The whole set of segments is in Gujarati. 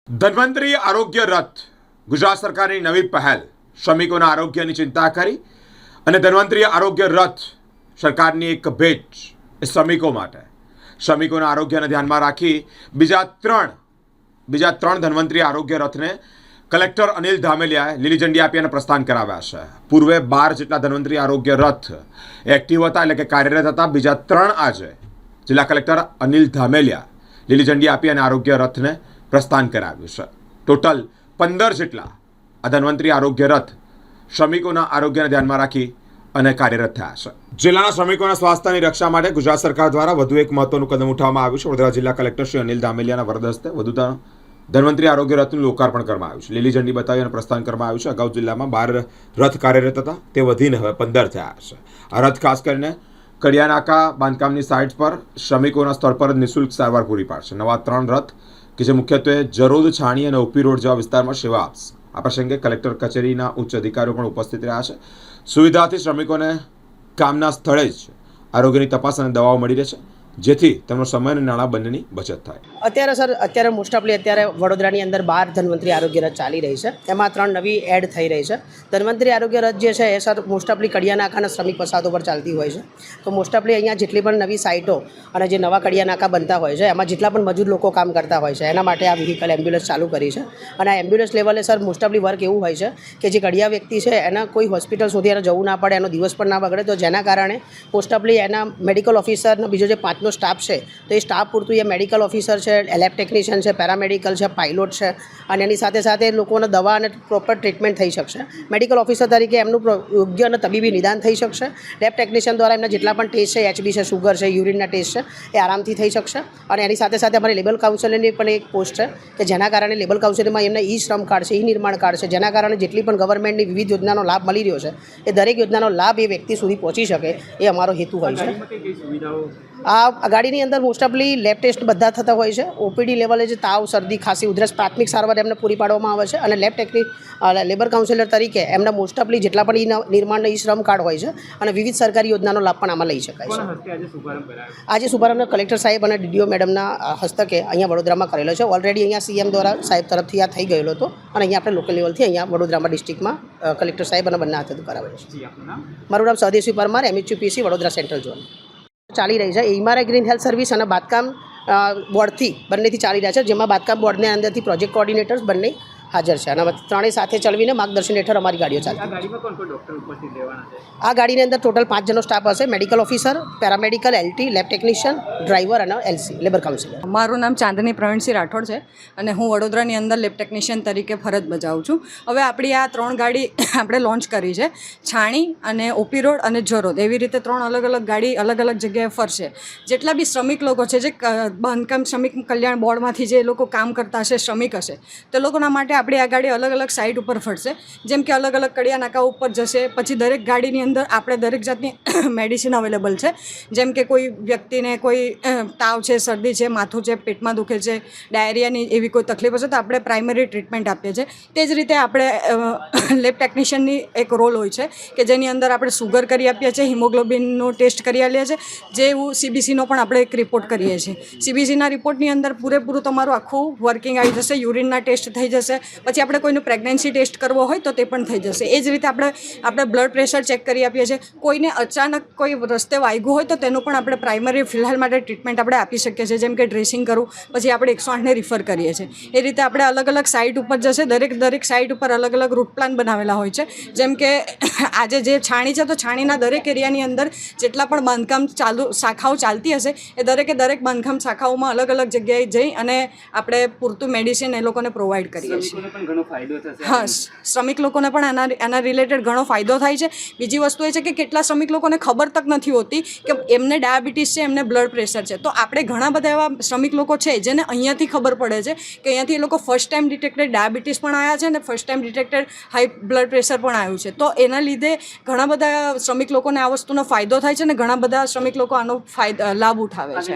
ધન્વંતરી આરોગ્ય રથ ગુજરાત સરકારની નવી પહેલ શ્રમિકોના આરોગ્યની ચિંતા કરી અને ધન્વંતરી આરોગ્ય રથ સરકારની એક ભેટ એ શ્રમિકો માટે શ્રમિકોના આરોગ્યને ધ્યાનમાં રાખી બીજા ત્રણ ધન્વંતરી આરોગ્ય રથને કલેક્ટર અનિલ ધામેલિયાએ લીલી ઝંડી આપી અને પ્રસ્થાન કરાવ્યા છે. પૂર્વે 12 જેટલા ધન્વંતરી આરોગ્ય રથ એક્ટિવ હતા, એટલે કે કાર્યરત હતા. બીજા 3 આજે જિલ્લા કલેક્ટર અનિલ ધામેલિયા લીલી ઝંડી આપી અને આરોગ્ય રથને પ્રસ્થાન કરાવ્યું છે. ટોટલ 15 જેટલા આ ધન્વંતરી આરોગ્ય રથ શ્રમિકોના આરોગ્યને ધ્યાનમાં રાખી અને કાર્યરત થયા છે. જિલ્લાના શ્રમિકોના સ્વાસ્થ્યની રક્ષા માટે ગુજરાત સરકાર દ્વારા વધુ એક મહત્વનું કદમ ઉઠાવવામાં આવ્યું છે. વડોદરા જિલ્લા કલેક્ટર શ્રી અનિલ ધામેલિયાના વરદ હસ્તે વધુ ધન્વંતરી આરોગ્ય રથનું લોકાર્પણ કરવામાં આવ્યું છે. લીલી ઝંડી બતાવી અને પ્રસ્થાન કરવામાં આવ્યું છે. અગાઉ જિલ્લામાં 12 રથ કાર્યરત હતા, તે વધીને હવે 15 થયા છે. આ રથ ખાસ કરીને કડિયાનાકા બાંધકામની સાઇટ પર શ્રમિકોના સ્થળ પર જ નિઃશુલ્ક સારવાર પૂરી પાડશે. નવા 3 રથ કે જે મુખ્યત્વે જરોદ, છાણી અને ઓપી રોડ જેવા વિસ્તારમાં સેવા આપશે. આ પ્રસંગે કલેક્ટર કચેરીના ઉચ્ચ અધિકારીઓ પણ ઉપસ્થિત રહ્યા છે. સુવિધાથી શ્રમિકોને કામના સ્થળે જ આરોગ્યની તપાસ અને દવાઓ મળી રહેશે, જેથી તેમનો સમય અને નાણાં બંનેની બચત થાય. અત્યારે મોસ્ટ ઓફલી વડોદરાની અંદર 12 ધન્વંતરી આરોગ્ય રથ ચાલી રહી છે. એમાં 3 નવી એડ થઈ રહી છે. ધન્વંતરી આરોગ્ય રથ જે છે એ સર મોસ્ટ ઓફલી કડિયાનાકાના શ્રમિક વસાહતો પર ચાલતી હોય છે. તો મોસ્ટ ઓફલી અહીંયા જેટલી પણ નવી સાઇટો અને જે નવા કડિયાનાકા બનતા હોય છે, એમાં જેટલા પણ મજૂર લોકો કામ કરતા હોય છે, એના માટે આ વ્હીકલ એમ્બ્યુલન્સ ચાલુ કરી છે. અને આ એમ્બ્યુલન્સ લેવલે સર મોસ્ટ ઓફલી વર્ક એવું હોય છે કે જે કડિયા વ્યક્તિ છે એના કોઈ હોસ્પિટલ સુધી એને જવું ના પડે, એનો દિવસ પણ ના બગડે. તો જેના કારણે મોસ્ટ ઓફલી એના મેડિકલ ઓફિસરનો બીજો જે 5નો સ્ટાફ છે, તો એ સ્ટાફ પૂરતું એ મેડિકલ ઓફિસર છે, લેબ ટેકનિશિયન છે, પેરામેડિકલ છે, પાયલોટ છે, અને એની સાથે સાથે લોકોને દવા અને પ્રોપર ટ્રીટમેન્ટ થઈ શકશે. મેડિકલ ઓફિસર તરીકે એમનું યોગ્ય અને તબીબી નિદાન થઈ શકશે. લેબ ટેકનિશિયન દ્વારા એમના જેટલા પણ ટેસ્ટ છે, HB છે, શુગર છે, યુરિનના ટેસ્ટ છે, એ આરામથી થઈ શકશે. અને એની સાથે સાથે અમારી લેબર કાઉન્સિલરની પણ એક પોસ્ટ છે કે જેના કારણે લેબર કાઉન્સિલમાં એમને ઈ શ્રમ કાર્ડ છે, ઈ નિર્માણ કાર્ડ છે, જેના કારણે જેટલી પણ ગવર્મેન્ટની વિવિધ યોજનાનો લાભ મળી રહ્યો છે, એ દરેક યોજનાનો લાભ એ વ્યક્તિ સુધી પહોંચી શકે, એ અમારો હેતુ હોય છે. આ ગાડીની અંદર મોસ્ટ ઓફલી લેબ ટેસ્ટ બધા થતા હોય છે. ઓપીડી લેવલે જે તાવ, શરદી, ખાંસી, ઉધરસ પ્રાથમિક સારવાર એમને પૂરી પાડવામાં આવે છે. અને લેબર કાઉન્સિલર તરીકે એમના મોસ્ટ ઓફલી જેટલા પણ નિર્માણના ઈ શ્રમ કાર્ડ હોય છે અને વિવિધ સરકારી યોજનાનો લાભ પણ આમાં લઈ શકાય છે. આજે શુભારંભ કલેક્ટર સાહેબ અને DDO મેડમના હસ્તકે અહીંયા વડોદરામાં કરેલો છે. ઓલરેડી અહીંયા CM દ્વારા સાહેબ તરફથી આ થઈ ગયેલો હતો અને અહીંયા આપણે લોકલ લેવલથી અહીંયા વડોદરામાં ડિસ્ટ્રિક્ટમાં કલેક્ટર સાહેબ અને બંને હાથે કરાવેલો છે. મારું નામ સ્વદેશી Parmar, MHUPC Vadodara central zone ચાલી રહી છે. ઈમારા ગ્રીન હેલ્થ સર્વિસ અને બાંધકામ બોર્ડથી બંનેથી ચાલી રહ્યા છે, જેમાં બાંધકામ બોર્ડની અંદરથી પ્રોજેક્ટ કોઓર્ડિનેટર્સ બંને હાજર છે. અને ત્રણેય સાથે ચલાવીને માર્ગદર્શન હેઠળ અમારી ગાડીઓ ચાલતી. આ ગાડીની અંદર ટોટલ 5 જણનો સ્ટાફ હશે: medical officer, paramedical, LT, lab technician, driver અને LC લેબર કાઉન્સિલર. મારું નામ ચાંદની પ્રવીણસિંહ રાઠોડ છે અને હું વડોદરાની અંદર લેબ ટેકનિશિયન તરીકે ફરજ બજાવું છું. હવે આપણી આ 3 ગાડી આપણે લોન્ચ કરી છે. છાણી અને ઓપી રોડ અને જરોદ, એવી રીતે 3 અલગ અલગ ગાડી અલગ અલગ જગ્યાએ ફરશે. જેટલા બી શ્રમિક લોકો છે, જે બાંધકામ શ્રમિક કલ્યાણ બોર્ડમાંથી જે લોકો કામ કરતા હશે, શ્રમિક હશે, તે લોકોના માટે આપણી આ ગાડી અલગ અલગ સાઇટ ઉપર ફરશે. જેમ કે અલગ અલગ કડિયા નાકા ઉપર જશે. પછી દરેક ગાડીની અંદર આપણે દરેક જાતની મેડિસિન અવેલેબલ છે. જેમ કે કોઈ વ્યક્તિને કોઈ તાવ છે, શરદી છે, માથું છે, પેટમાં દુખે છે, ડાયરિયાની એવી કોઈ તકલીફ હશે, તો આપણે પ્રાઇમરી ટ્રીટમેન્ટ આપીએ છીએ. તે જ રીતે આપણે લેબ ટેકનિશિયનની એક રોલ હોય છે કે જેની અંદર આપણે સુગર કરી આપીએ છીએ, હિમોગ્લોબિનનો ટેસ્ટ કરી આપીએ છીએ, જેવું CBCનો પણ આપણે એક રિપોર્ટ કરીએ છીએ. CBCના રિપોર્ટની અંદર પૂરેપૂરું તમારું આખું વર્કિંગ આવી જશે. યુરિનના ટેસ્ટ થઈ જશે. પછી આપણે કોઈનું પ્રેગ્નન્સી ટેસ્ટ કરવો હોય તો તે પણ થઈ જશે. એ જ રીતે આપણે બ્લડ પ્રેશર ચેક કરી આપીએ છીએ. કોઈને અચાનક કોઈ રસ્તે વાગ્યું હોય તો તેનું પણ આપણે પ્રાઇમરી ફિલહાલ માટે ટ્રીટમેન્ટ આપણે આપી શકીએ છીએ. જેમ કે ડ્રેસિંગ કરવું, પછી આપણે 108ને રિફર કરીએ છીએ. એ રીતે આપણે અલગ અલગ સાઇટ ઉપર જશે. દરેક સાઇટ ઉપર અલગ અલગ રૂટ પ્લાન બનાવેલા હોય છે. જેમ કે આજે જે છાણી છે, તો છાણીના દરેક એરિયાની અંદર જેટલા પણ બાંધકામ શાખાઓ ચાલતી હશે, એ દરેક બાંધકામ શાખાઓમાં અલગ અલગ જગ્યાએ જઈ અને આપણે પૂરતું મેડિસિન એ લોકોને પ્રોવાઈડ કરીએ છીએ. હા, શ્રમિક લોકોને પણ એના રિલેટેડ ઘણો ફાયદો થાય છે. બીજી વસ્તુ એ છે કે કેટલા શ્રમિક લોકોને ખબર તક નથી હોતી કે એમને ડાયાબિટીસ છે, એમને બ્લડ પ્રેશર છે. તો આપણે ઘણા બધા એવા શ્રમિક લોકો છે જેને અહીંયાથી ખબર પડે છે કે અહીંયાથી એ લોકો ફર્સ્ટ ટાઈમ ડિટેક્ટેડ ડાયાબિટીસ પણ આવ્યા છે અને first time detected high blood pressure પણ આવ્યું છે. તો એના લીધે ઘણા બધા શ્રમિક લોકોને આ વસ્તુનો ફાયદો થાય છે અને ઘણા બધા શ્રમિક લોકો આનો લાભ ઉઠાવે છે.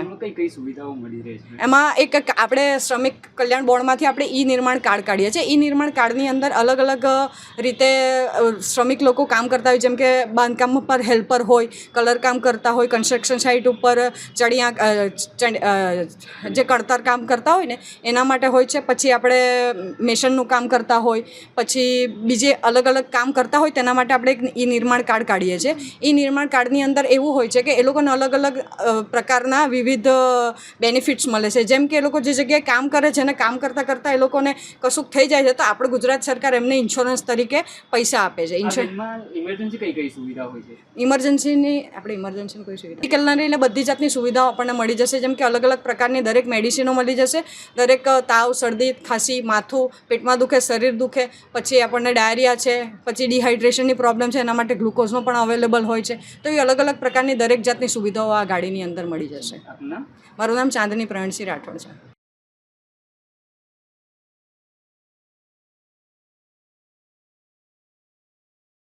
એમાં એક આપણે શ્રમિક કલ્યાણ બોર્ડમાંથી આપણે ઈ નિર્માણ કાર્ડ કાઢીએ કાઢીએ છીએ. ઈ નિર્માણ કાર્ડની અંદર અલગ અલગ રીતે શ્રમિક લોકો કામ કરતા હોય, જેમ કે બાંધકામ પર હેલ્પર હોય, કલર કામ કરતા હોય, કન્સ્ટ્રક્શન સાઇટ ઉપર જે કળતર કામ કરતા હોય ને એના માટે હોય છે. પછી આપણે મેશનનું કામ કરતા હોય, પછી બીજે અલગ અલગ કામ કરતા હોય તેના માટે આપણે એક ઈ નિર્માણ કાર્ડ કાઢીએ છીએ. ઈ નિર્માણ કાર્ડની અંદર એવું હોય છે કે એ લોકોને અલગ અલગ પ્રકારના વિવિધ બેનિફિટ્સ મળે છે. જેમ કે એ લોકો જે જગ્યાએ કામ કરે છે અને કામ કરતાં કરતાં એ લોકોને કશુંક થઈ જાય છે તો આપણે ગુજરાત સરકાર એમને ઇન્સ્યોરન્સ તરીકે પૈસા આપે છે. ઇમરજન્સી કઈ કઈ સુવિધા હોય છે? ઇમરજન્સીની કોઈ સુવિધા મેડિકલને લઈને બધી જાતની સુવિધાઓ આપણને મળી જશે. જેમ કે અલગ અલગ પ્રકારની દરેક મેડિસિનો મળી જશે. દરેક તાવ, શરદી, ખાંસી, માથું, પેટમાં દુખે, શરીર દુખે, પછી આપણને ડાયરિયા છે, પછી ડિહાઇડ્રેશનની પ્રોબ્લેમ છે, એના માટે ગ્લુકોઝનો પણ અવેલેબલ હોય છે. તો એ અલગ અલગ પ્રકારની દરેક જાતની સુવિધાઓ આ ગાડીની અંદર મળી જશે. મારું નામ ચાંદની પ્રવીણસિંહ રાઠોડ છે.